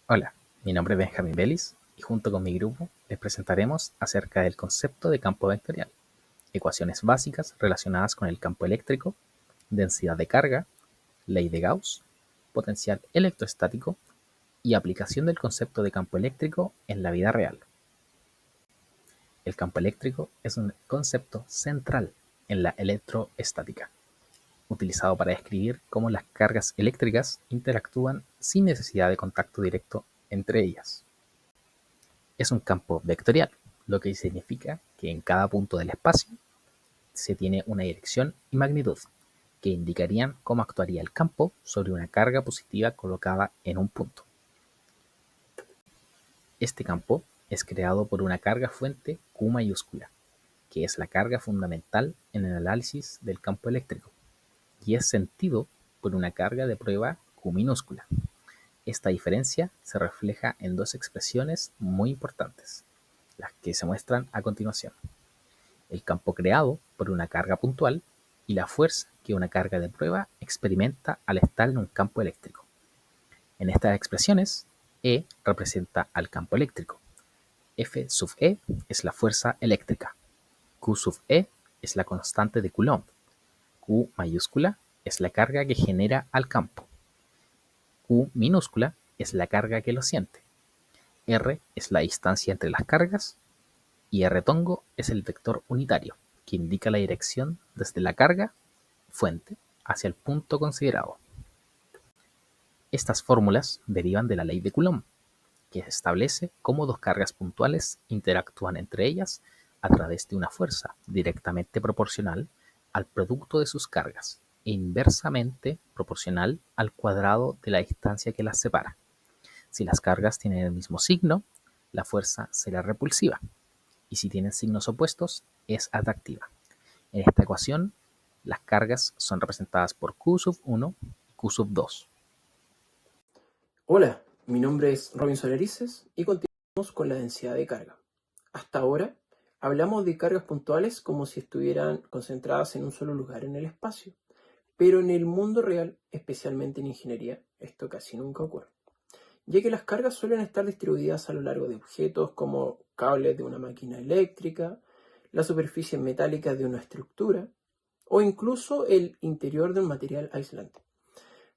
Hola, mi nombre es Benjamín Vélez y junto con mi grupo les presentaremos acerca del concepto de campo vectorial, ecuaciones básicas relacionadas con el campo eléctrico, densidad de carga, ley de Gauss, potencial electrostático y aplicación del concepto de campo eléctrico en la vida real. El campo eléctrico es un concepto central en la electroestática, utilizado para describir cómo las cargas eléctricas interactúan sin necesidad de contacto directo entre ellas. Es un campo vectorial, lo que significa que en cada punto del espacio se tiene una dirección y magnitud, que indicarían cómo actuaría el campo sobre una carga positiva colocada en un punto. Este campo es creado por una carga fuente Q mayúscula, que es la carga fundamental en el análisis del campo eléctrico, y es sentido por una carga de prueba Q minúscula. Esta diferencia se refleja en dos expresiones muy importantes, las que se muestran a continuación: el campo creado por una carga puntual y la fuerza que una carga de prueba experimenta al estar en un campo eléctrico. En estas expresiones, E representa al campo eléctrico, F sub E es la fuerza eléctrica, Q sub E es la constante de Coulomb, Q mayúscula es la carga que genera al campo, Q minúscula es la carga que lo siente, R es la distancia entre las cargas y R tongo es el vector unitario, que indica la dirección desde la carga fuente hacia el punto considerado. Estas fórmulas derivan de la ley de Coulomb, que establece cómo dos cargas puntuales interactúan entre ellas a través de una fuerza directamente proporcional al producto de sus cargas e inversamente proporcional al cuadrado de la distancia que las separa. Si las cargas tienen el mismo signo, la fuerza será repulsiva, y si tienen signos opuestos, es atractiva. En esta ecuación, las cargas son representadas por Q sub 1 y Q sub 2. Hola, mi nombre es Robinson Erices y continuamos con la densidad de carga. Hasta ahora hablamos de cargas puntuales como si estuvieran concentradas en un solo lugar en el espacio, pero en el mundo real, especialmente en ingeniería, esto casi nunca ocurre, ya que las cargas suelen estar distribuidas a lo largo de objetos como cables de una máquina eléctrica, la superficie metálica de una estructura o incluso el interior de un material aislante.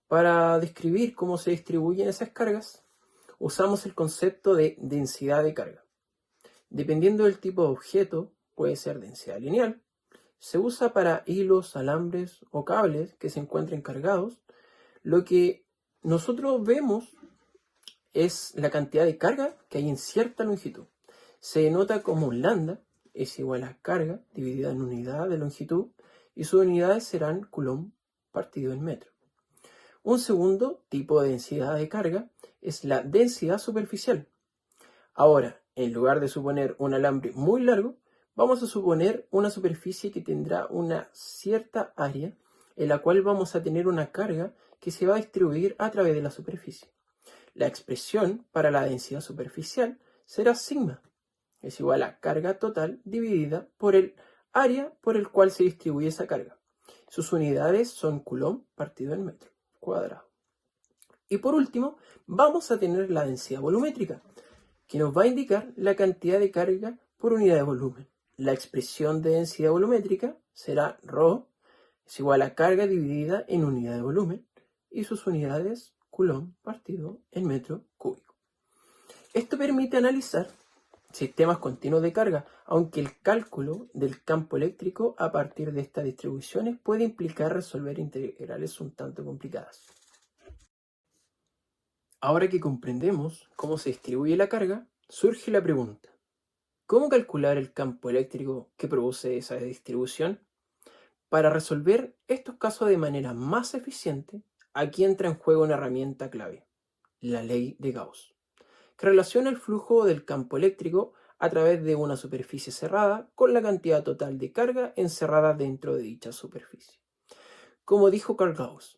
Para describir cómo se distribuyen esas cargas, usamos el concepto de densidad de carga. Dependiendo del tipo de objeto, puede ser densidad lineal, se usa para hilos, alambres o cables que se encuentren cargados. Lo que nosotros vemos es la cantidad de carga que hay en cierta longitud. Se denota como lambda es igual a carga dividida en unidad de longitud y sus unidades serán coulomb partido en metro. Un segundo tipo de densidad de carga es la densidad superficial. Ahora, en lugar de suponer un alambre muy largo, vamos a suponer una superficie que tendrá una cierta área en la cual vamos a tener una carga que se va a distribuir a través de la superficie. La expresión para la densidad superficial será sigma, es igual a carga total dividida por el área por el cual se distribuye esa carga. Sus unidades son coulomb partido en metro cuadrado. Y por último, vamos a tener la densidad volumétrica, que nos va a indicar la cantidad de carga por unidad de volumen. La expresión de densidad volumétrica será ρ es igual a carga dividida en unidad de volumen y sus unidades coulomb partido en metro cúbico. Esto permite analizar sistemas continuos de carga, aunque el cálculo del campo eléctrico a partir de estas distribuciones puede implicar resolver integrales un tanto complicadas. Ahora que comprendemos cómo se distribuye la carga, surge la pregunta: ¿cómo calcular el campo eléctrico que produce esa distribución? Para resolver estos casos de manera más eficiente, aquí entra en juego una herramienta clave, la ley de Gauss, que relaciona el flujo del campo eléctrico a través de una superficie cerrada con la cantidad total de carga encerrada dentro de dicha superficie. Como dijo Carl Gauss,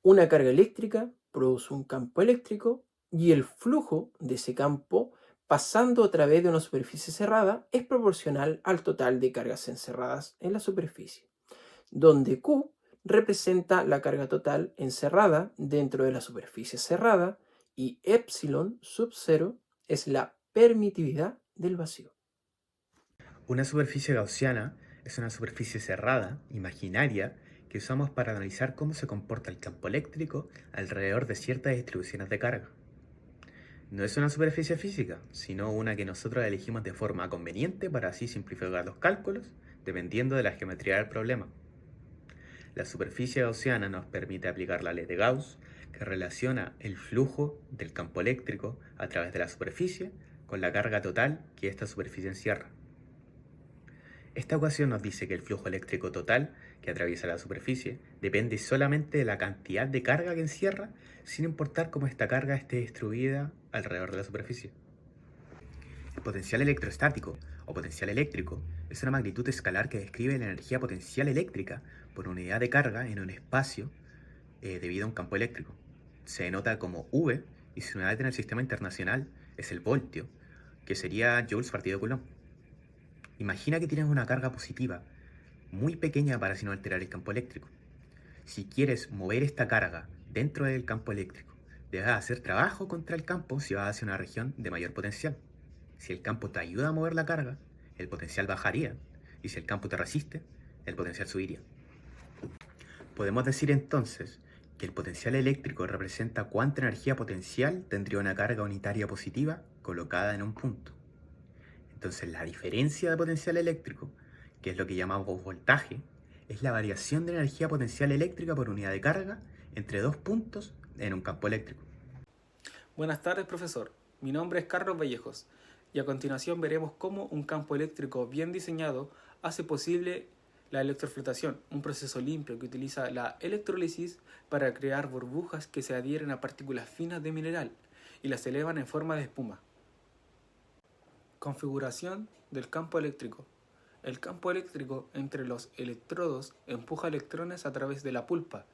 una carga eléctrica produce un campo eléctrico y el flujo de ese campo pasando a través de una superficie cerrada es proporcional al total de cargas encerradas en la superficie, donde Q representa la carga total encerrada dentro de la superficie cerrada y epsilon sub 0 es la permitividad del vacío. Una superficie gaussiana es una superficie cerrada, imaginaria, que usamos para analizar cómo se comporta el campo eléctrico alrededor de ciertas distribuciones de carga. No es una superficie física, sino una que nosotros elegimos de forma conveniente para así simplificar los cálculos, dependiendo de la geometría del problema. La superficie gaussiana nos permite aplicar la ley de Gauss, que relaciona el flujo del campo eléctrico a través de la superficie con la carga total que esta superficie encierra. Esta ecuación nos dice que el flujo eléctrico total que atraviesa la superficie depende solamente de la cantidad de carga que encierra, sin importar cómo esta carga esté distribuida alrededor de la superficie. El potencial electrostático o potencial eléctrico es una magnitud escalar que describe la energía potencial eléctrica por unidad de carga en un espacio debido a un campo eléctrico. Se denota como V y su unidad en el sistema internacional es el voltio, que sería joules partido coulomb. Imagina que tienes una carga positiva, muy pequeña para así no alterar el campo eléctrico. Si quieres mover esta carga dentro del campo eléctrico, debes hacer trabajo contra el campo si vas hacia una región de mayor potencial. Si el campo te ayuda a mover la carga, el potencial bajaría, y si el campo te resiste, el potencial subiría. Podemos decir entonces que el potencial eléctrico representa cuánta energía potencial tendría una carga unitaria positiva colocada en un punto. Entonces la diferencia de potencial eléctrico, que es lo que llamamos voltaje, es la variación de energía potencial eléctrica por unidad de carga entre dos puntos en un campo eléctrico. Buenas tardes, profesor. Mi nombre es Carlos Vallejos y a continuación veremos cómo un campo eléctrico bien diseñado hace posible la electroflotación, un proceso limpio que utiliza la electrólisis para crear burbujas que se adhieren a partículas finas de mineral y las elevan en forma de espuma. Configuración del campo eléctrico. El campo eléctrico entre los electrodos empuja electrones a través de la pulpa,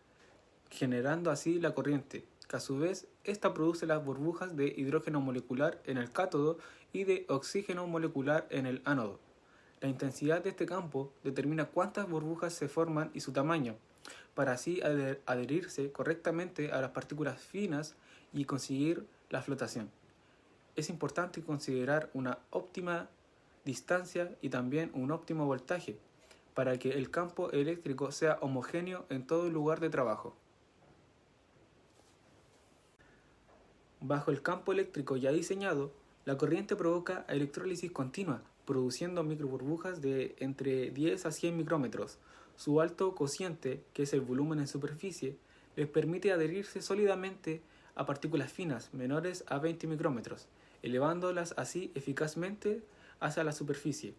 generando así la corriente, que a su vez esta produce las burbujas de hidrógeno molecular en el cátodo y de oxígeno molecular en el ánodo. La intensidad de este campo determina cuántas burbujas se forman y su tamaño, para así adherirse correctamente a las partículas finas y conseguir la flotación. Es importante considerar una óptima distancia y también un óptimo voltaje para que el campo eléctrico sea homogéneo en todo el lugar de trabajo. Bajo el campo eléctrico ya diseñado, la corriente provoca electrólisis continua, produciendo microburbujas de entre 10 a 100 micrómetros. Su alto cociente, que es el volumen en superficie, les permite adherirse sólidamente a partículas finas menores a 20 micrómetros, elevándolas así eficazmente hacia la superficie.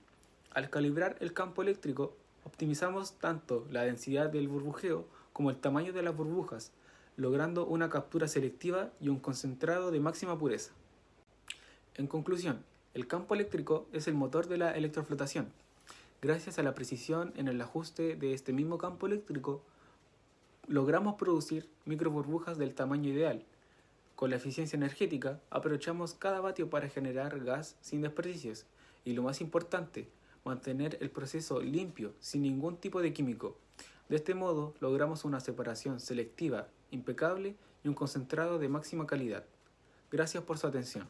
Al calibrar el campo eléctrico, optimizamos tanto la densidad del burbujeo como el tamaño de las burbujas, logrando una captura selectiva y un concentrado de máxima pureza. En conclusión, el campo eléctrico es el motor de la electroflotación. Gracias a la precisión en el ajuste de este mismo campo eléctrico, logramos producir microburbujas del tamaño ideal. Con la eficiencia energética, aprovechamos cada vatio para generar gas sin desperdicios y, lo más importante, mantener el proceso limpio, sin ningún tipo de químico. De este modo, logramos una separación selectiva impecable y un concentrado de máxima calidad. Gracias por su atención.